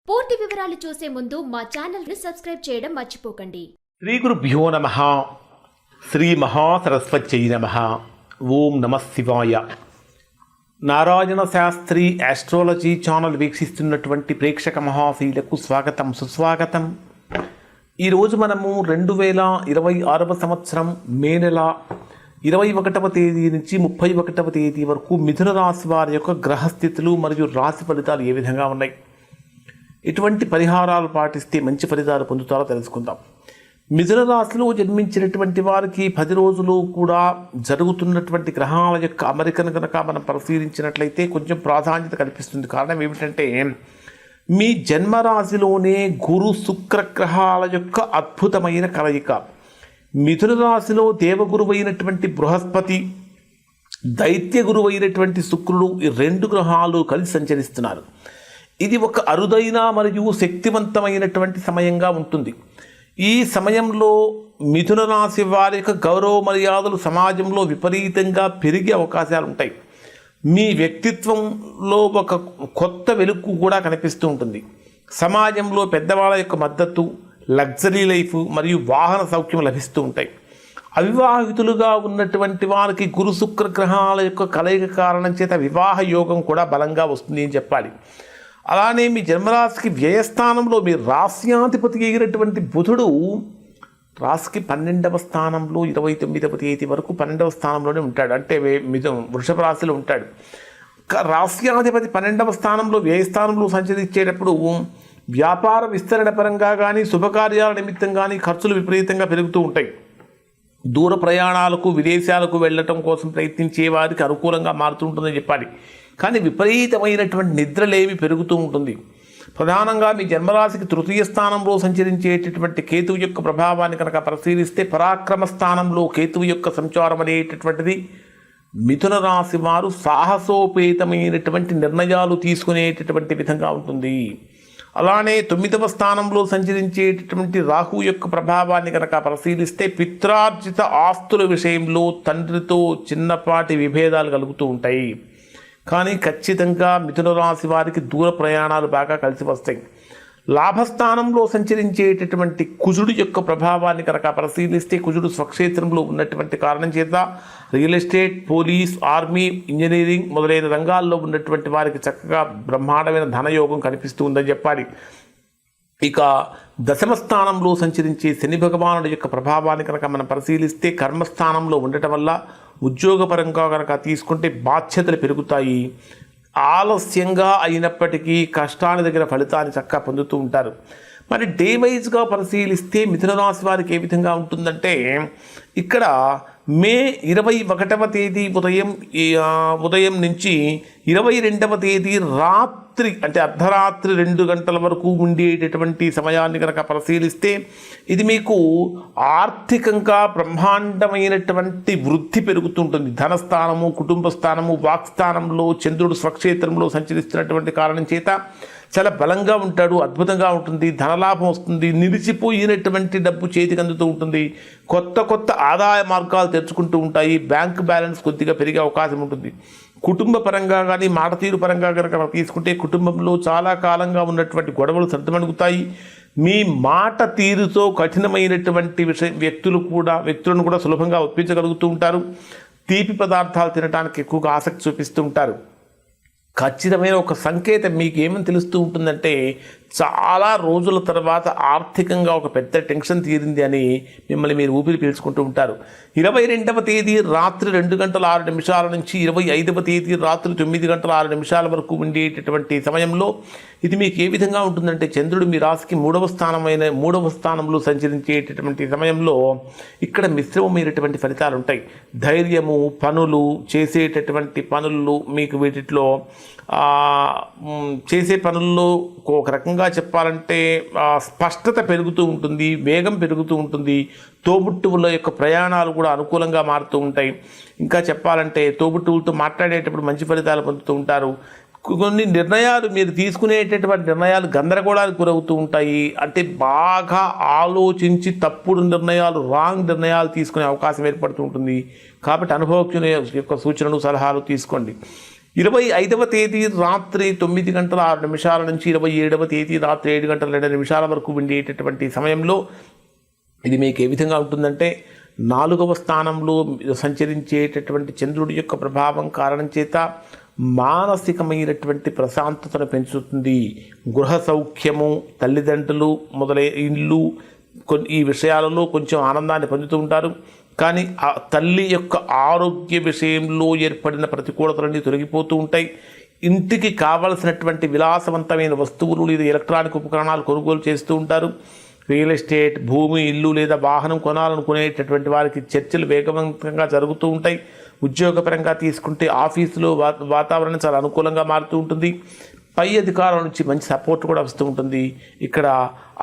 పూర్తి వివరాలు చూసే ముందు మా ఛానల్ ని సబ్స్క్రైబ్ చేయడం మర్చిపోకండి. శ్రీ గురుభ్యో నమః. శ్రీ మహాసరస్వత్యై నమః. ఓం నమః శివాయ. నారాయణ శాస్త్రి ఆస్ట్రాలజీ ఛానల్ వీక్షిస్తున్నటువంటి ప్రేక్షక మహాశీలకు స్వాగతం, సుస్వాగతం. ఈరోజు మనము 2026వ సంవత్సరం మే నెల 21వ తేదీ నుంచి 31వ తేదీ వరకు మిథున రాశి వారి యొక్క గ్రహస్థితులు మరియు రాశి ఫలితాలు ఏ విధంగా ఉన్నాయి, ఎటువంటి పరిహారాలు పాటిస్తే మంచి ఫలితాలు పొందుతారో తెలుసుకుందాం. మిథున రాశిలో జన్మించినటువంటి వారికి 10 రోజులు కూడా జరుగుతున్నటువంటి గ్రహాల యొక్క అమరికను కనుక మనం పరిశీలించినట్లయితే కొంచెం ప్రాధాన్యత కల్పిస్తుంది. కారణం ఏమిటంటే మీ జన్మరాశిలోనే గురు శుక్ర గ్రహాల యొక్క అద్భుతమైన కలయిక. మిథున రాశిలో దేవగురువు అయినటువంటి బృహస్పతి, దైత్య గురువు అయినటువంటి శుక్రుడు, ఈ 2 గ్రహాలు కలిసి సంచరిస్తున్నారు. ఇది ఒక అరుదైన మరియు శక్తివంతమైనటువంటి సమయంగా ఉంటుంది. ఈ సమయంలో మిథున రాశి వారి యొక్క గౌరవ మర్యాదలు సమాజంలో విపరీతంగా పెరిగే అవకాశాలు ఉంటాయి. మీ వ్యక్తిత్వంలో ఒక కొత్త వెలుగు కూడా కనిపిస్తూ ఉంటుంది. సమాజంలో పెద్దవాళ్ళ యొక్క మద్దతు, లగ్జరీ లైఫ్ మరియు వాహన సౌఖ్యం లభిస్తూ ఉంటాయి. అవివాహితులుగా ఉన్నటువంటి వారికి గురు శుక్ర గ్రహాల యొక్క కలయిక కారణం చేత వివాహ యోగం కూడా బలంగా వస్తుంది అని చెప్పాలి. అలానే మీ జన్మరాశికి వ్యయస్థానంలో మీ రాశ్యాధిపతి అయినటువంటి బుధుడు రాశికి 12వ స్థానంలో 29వ తేదీ వరకు 12వ స్థానంలోనే ఉంటాడు. అంటే వృషభ రాశిలో ఉంటాడు. రాశ్యాధిపతి 12వ స్థానంలో వ్యయస్థానంలో సంచరించేటప్పుడు వ్యాపార విస్తరణ పరంగా కానీ శుభకార్యాల నిమిత్తం కానీ ఖర్చులు విపరీతంగా పెరుగుతూ ఉంటాయి. దూర ప్రయాణాలకు విదేశాలకు వెళ్ళటం కోసం ప్రయత్నించే వారికి అనుకూలంగా మారుతుంటుందని చెప్పాలి. కానీ విపరీతమైనటువంటి నిద్రలేమి పెరుగుతూ ఉంటుంది. ప్రధానంగా మీ జన్మరాశికి 3వ స్థానంలో సంచరించేటటువంటి కేతువు యొక్క ప్రభావాన్ని కనుక పరిశీలిస్తే పరాక్రమ స్థానంలో కేతువు యొక్క సంచారం అనేటటువంటిది మిథున రాశి వారు సాహసోపేతమైనటువంటి నిర్ణయాలు తీసుకునేటటువంటి విధంగా ఉంటుంది. అలానే 9వ స్థానంలో సంచరించేటటువంటి రాహు యొక్క ప్రభావాన్ని కనుక పరిశీలిస్తే పిత్రార్జిత ఆస్తుల విషయంలో తండ్రితో చిన్నపాటి విభేదాలు కలుగుతూ ఉంటాయి. కానీ ఖచ్చితంగా మిథున రాశి వారికి దూర ప్రయాణాలు బాగా కలిసి వస్తాయి. లాభస్థానంలో సంచరించేటటువంటి కుజుడు యొక్క ప్రభావాన్ని కనుక పరిశీలిస్తే కుజుడు స్వక్షేత్రంలో ఉన్నటువంటి కారణం చేత real estate, police, army, engineering మొదలైన రంగాల్లో ఉన్నటువంటి వారికి చక్కగా బ్రహ్మాండమైన ధనయోగం కనిపిస్తూ ఉందని చెప్పాలి. ఇక 10వ స్థానంలో సంచరించే శని భగవానుడి యొక్క ప్రభావాన్ని కనుక మనం పరిశీలిస్తే కర్మస్థానంలో ఉండటం వల్ల ఉద్యోగపరంగా కనుక తీసుకుంటే బాధ్యతలు పెరుగుతాయి. ఆలస్యంగా అయినప్పటికీ కష్టాన్ని దగ్గర ఫలితాన్ని చక్కగా పొందుతూ ఉంటారు. మరి డే వైజ్గా పరిశీలిస్తే మిథున రాశి వారికి ఏ విధంగా ఉంటుందంటే ఇక్కడ మే 21వ తేదీ ఉదయం నుంచి 22వ తేదీ రాత్రి అంటే అర్ధరాత్రి 2 గంటల వరకు ఉండేటటువంటి సమయాన్ని కనుక పరిశీలిస్తే ఇది మీకు ఆర్థికంగా బ్రహ్మాండమైనటువంటి వృద్ధి పెరుగుతుంటుంది. ధనస్థానము, కుటుంబ స్థానము, వాక్స్థానంలో చంద్రుడు స్వక్షేత్రంలో సంచరిస్తున్నటువంటి కారణం చేత చాలా బలంగా ఉంటాడు, అద్భుతంగా ఉంటుంది, ధనలాభం వస్తుంది, నిలిచిపోయినటువంటి డబ్బు చేతికి అందుతూ ఉంటుంది, కొత్త ఆదాయ మార్గాలు తెచ్చుకుంటూ ఉంటాయి, బ్యాంక్ బ్యాలెన్స్ కొద్దిగా పెరిగే అవకాశం ఉంటుంది. కుటుంబ పరంగా కానీ మాట తీరు పరంగా కనుక తీసుకుంటే కుటుంబంలో చాలా కాలంగా ఉన్నటువంటి గొడవలు సర్దుమణుగుతాయి. మీ మాట తీరుతో కఠినమైనటువంటి వ్యక్తులను కూడా సులభంగా ఒప్పించగలుగుతూ ఉంటారు. తీపి పదార్థాలు తినడానికి ఎక్కువగా ఆసక్తి చూపిస్తూ ఉంటారు. ఖచ్చితమైన ఒక సంకేతం మీకు ఏమని తెలుస్తూ ఉంటుందంటే చాలా రోజుల తర్వాత ఆర్థికంగా ఒక పెద్ద టెన్షన్ తీరింది అని మిమ్మల్ని మీరు ఊపిరి పీల్చుకుంటూ ఉంటారు. 22వ తేదీ రాత్రి 2:06 నుంచి 25వ తేదీ రాత్రి 9:06 వరకు ఉండేటటువంటి సమయంలో ఇది మీకు ఏ విధంగా ఉంటుందంటే చంద్రుడు మీ రాశికి 3వ స్థానంలో సంచరించేటటువంటి సమయంలో ఇక్కడ మిశ్రమమైనటువంటి ఫలితాలు ఉంటాయి. ధైర్యము, పనులు చేసేటటువంటి పనులు మీకు వీటిలో చేసే పనుల్లో ఒక రకంగా చెప్పాలంటే స్పష్టత పెరుగుతూ ఉంటుంది, వేగం పెరుగుతూ ఉంటుంది. తోబుట్టువుల యొక్క ప్రయాణాలు కూడా అనుకూలంగా మారుతూ ఉంటాయి. ఇంకా చెప్పాలంటే తోబుట్టువులతో మాట్లాడేటప్పుడు మంచి ఫలితాలు పొందుతూ ఉంటారు. కొన్ని నిర్ణయాలు మీరు తీసుకునేటటువంటి నిర్ణయాలు గందరగోళానికి గురవుతూ ఉంటాయి. అంటే బాగా ఆలోచించి తప్పుడు నిర్ణయాలు, రాంగ్ నిర్ణయాలు తీసుకునే అవకాశం ఏర్పడుతూ ఉంటుంది. కాబట్టి అనుభవజ్ఞుల యొక్క సూచనలు, సలహాలు తీసుకోండి. 25వ తేదీ రాత్రి 9 గంటల 6 నిమిషాల నుంచి 27వ తేదీ రాత్రి 7 గంటల 2 నిమిషాల వరకు ఉండేటటువంటి సమయంలో ఇది మీకు ఏ విధంగా ఉంటుందంటే 4వ స్థానంలో సంచరించేటటువంటి చంద్రుడి యొక్క ప్రభావం కారణం చేత మానసికమైనటువంటి ప్రశాంతతను పెంచుతుంది. గృహ సౌఖ్యము, తల్లిదండ్రులు ఇల్లు ఈ విషయాలలో కొంచెం ఆనందాన్ని పొందుతూ ఉంటారు. కానీ ఆ తల్లి యొక్క ఆరోగ్య విషయంలో ఏర్పడిన ప్రతికూలతలన్నీ తొలగిపోతూ ఉంటాయి. ఇంటికి కావలసినటువంటి విలాసవంతమైన వస్తువులు లేదా ఎలక్ట్రానిక్ ఉపకరణాలు కొనుగోలు చేస్తూ ఉంటారు. రియల్ ఎస్టేట్, భూమి, ఇల్లు లేదా వాహనం కొనాలనుకునేటటువంటి వారికి చర్చలు వేగవంతంగా జరుగుతూ ఉంటాయి. ఉద్యోగపరంగా తీసుకుంటే ఆఫీసులో వాతావరణం చాలా అనుకూలంగా మారుతూ ఉంటుంది. పై అధికారుల నుంచి మంచి సపోర్ట్ కూడా వస్తూ ఉంటుంది. ఇక్కడ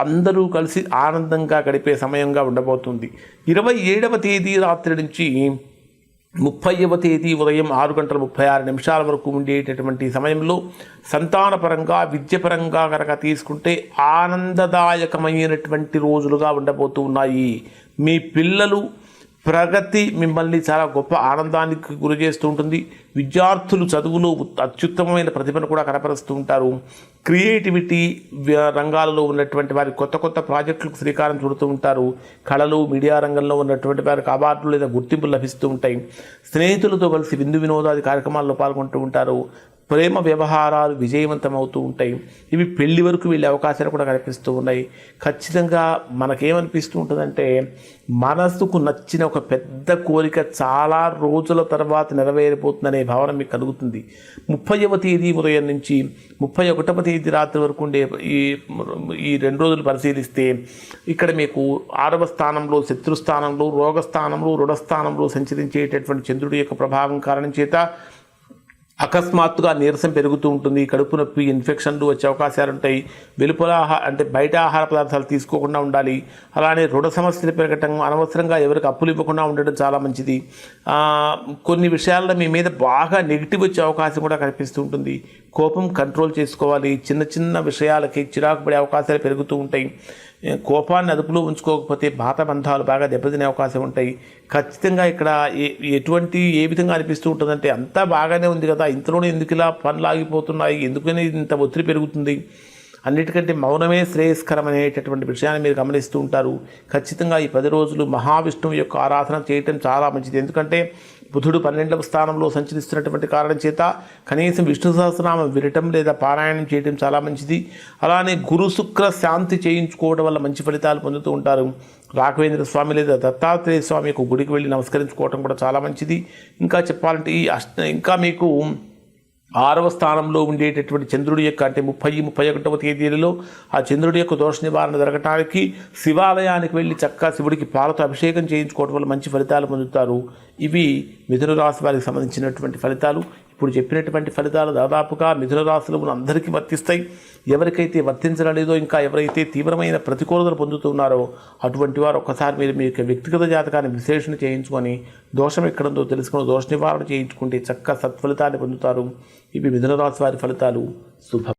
అందరూ కలిసి ఆనందంగా గడిపే సమయంగా ఉండబోతుంది. 27వ తేదీ రాత్రి నుంచి 30వ తేదీ ఉదయం 6 గంటల 36 నిమిషాల వరకు ఉండేటటువంటి సమయంలో సంతానపరంగా, విద్యపరంగా కనుక తీసుకుంటే ఆనందదాయకమైనటువంటి రోజులుగా ఉండబోతూ ఉన్నాయి. మీ పిల్లలు ప్రగతి మిమ్మల్ని చాలా గొప్ప ఆనందానికి గురి చేస్తూ ఉంటుంది. విద్యార్థులు చదువులో అత్యుత్తమమైన ప్రతిభను కూడా కనపరుస్తూ ఉంటారు. క్రియేటివిటీ రంగాలలో ఉన్నటువంటి వారి కొత్త కొత్త ప్రాజెక్టులకు శ్రీకారం చుడుతూ ఉంటారు. కళలు, మీడియా రంగంలో ఉన్నటువంటి వారికి అవార్డులు లేదా గుర్తింపులు లభిస్తూ ఉంటాయి. స్నేహితులతో కలిసి విందు వినోదాది కార్యక్రమాల్లో పాల్గొంటూ ఉంటారు. ప్రేమ వ్యవహారాలు విజయవంతమవుతూ ఉంటాయి. ఇవి పెళ్లి వరకు వెళ్ళే అవకాశాలు కూడా కనిపిస్తూ ఉన్నాయి. ఖచ్చితంగా మనకేమనిపిస్తూ ఉంటుందంటే మనసుకు నచ్చిన ఒక పెద్ద కోరిక చాలా రోజుల తర్వాత నెరవేరిపోతుందనే భావన మీకు కలుగుతుంది. 30వ తేదీ ఉదయం నుంచి 31వ తేదీ రాత్రి వరకు ఉండే ఈ 2 రోజులు పరిశీలిస్తే ఇక్కడ మీకు 6వ స్థానంలో, శత్రుస్థానంలో, రోగస్థానంలో, రుణస్థానంలో సంచరించేటటువంటి చంద్రుడి యొక్క ప్రభావం కారణం చేత అకస్మాత్తుగా నీరసం పెరుగుతూ ఉంటుంది. కడుపు నొప్పి, ఇన్ఫెక్షన్లు వచ్చే అవకాశాలు ఉంటాయి. వెలుపల అంటే బయట ఆహార పదార్థాలు తీసుకోకుండా ఉండాలి. అలానే రుణ సమస్యలు పెరగటం, అనవసరంగా ఎవరికి అప్పులు ఇవ్వకుండా ఉండడం చాలా మంచిది. కొన్ని విషయాల్లో మీ మీద బాగా నెగిటివ్ వచ్చే అవకాశం కూడా కనిపిస్తూ ఉంటుంది. కోపం కంట్రోల్ చేసుకోవాలి. చిన్న చిన్న విషయాలకి చిరాకు పడే అవకాశాలు పెరుగుతూ ఉంటాయి. కోపాన్ని అదుపులో ఉంచుకోకపోతే పాత బంధాలు బాగా దెబ్బతినే అవకాశం ఉంటాయి. ఖచ్చితంగా ఇక్కడ ఏ విధంగా అనిపిస్తూ ఉంటుందంటే అంతా బాగానే ఉంది కదా, ఇంతలోనే ఎందుకు ఇలా పనులు ఆగిపోతున్నాయి, ఎందుకని ఇంత ఒత్తిడి పెరుగుతుంది, అన్నిటికంటే మౌనమే శ్రేయస్కరం అనేటటువంటి విషయాన్ని మీరు గమనిస్తూ ఉంటారు. ఖచ్చితంగా ఈ 10 రోజులు మహావిష్ణువు యొక్క ఆరాధన చేయటం చాలా మంచిది. ఎందుకంటే బుధుడు 12వ స్థానంలో సంచరిస్తున్నటువంటి కారణం చేత కనీసం విష్ణు సహస్రనామం వినటం లేదా పారాయణం చేయటం చాలా మంచిది. అలానే గురు శుక్ర శాంతి చేయించుకోవడం వల్ల మంచి ఫలితాలు పొందుతూ ఉంటారు. రాఘవేంద్ర స్వామి లేదా దత్తాత్రేయ స్వామి యొక్క గుడికి వెళ్ళి నమస్కరించుకోవటం కూడా చాలా మంచిది. ఇంకా చెప్పాలంటే ఇంకా మీకు 6వ స్థానంలో ఉండేటటువంటి చంద్రుడి యొక్క అంటే 30, 31వ తేదీలలో ఆ చంద్రుడి యొక్క దోష నివారణ జరగటానికి శివాలయానికి వెళ్ళి చక్కగా శివుడికి పాలతో అభిషేకం చేయించుకోవడం వల్ల మంచి ఫలితాలు పొందుతారు. ఇవి మిథున రాశి వారికి సంబంధించినటువంటి ఫలితాలు. ఇప్పుడు చెప్పినటువంటి ఫలితాలు దాదాపుగా మిథున రాశిలో ఉన్న అందరికీ వర్తిస్తాయి. ఎవరికైతే వర్తించలేదో, ఇంకా ఎవరైతే తీవ్రమైన ప్రతికూలతలు పొందుతున్నారో అటువంటి వారు ఒక్కసారి మీరు మీ యొక్క వ్యక్తిగత జాతకాన్ని విశ్లేషణ చేయించుకొని దోషం ఎక్కడంతో తెలుసుకుని దోష నివారణ చేయించుకుంటే చక్కగా సత్ఫలితాన్ని పొందుతారు. ఇవి మిథున రాశి వారి ఫలితాలు. శుభం.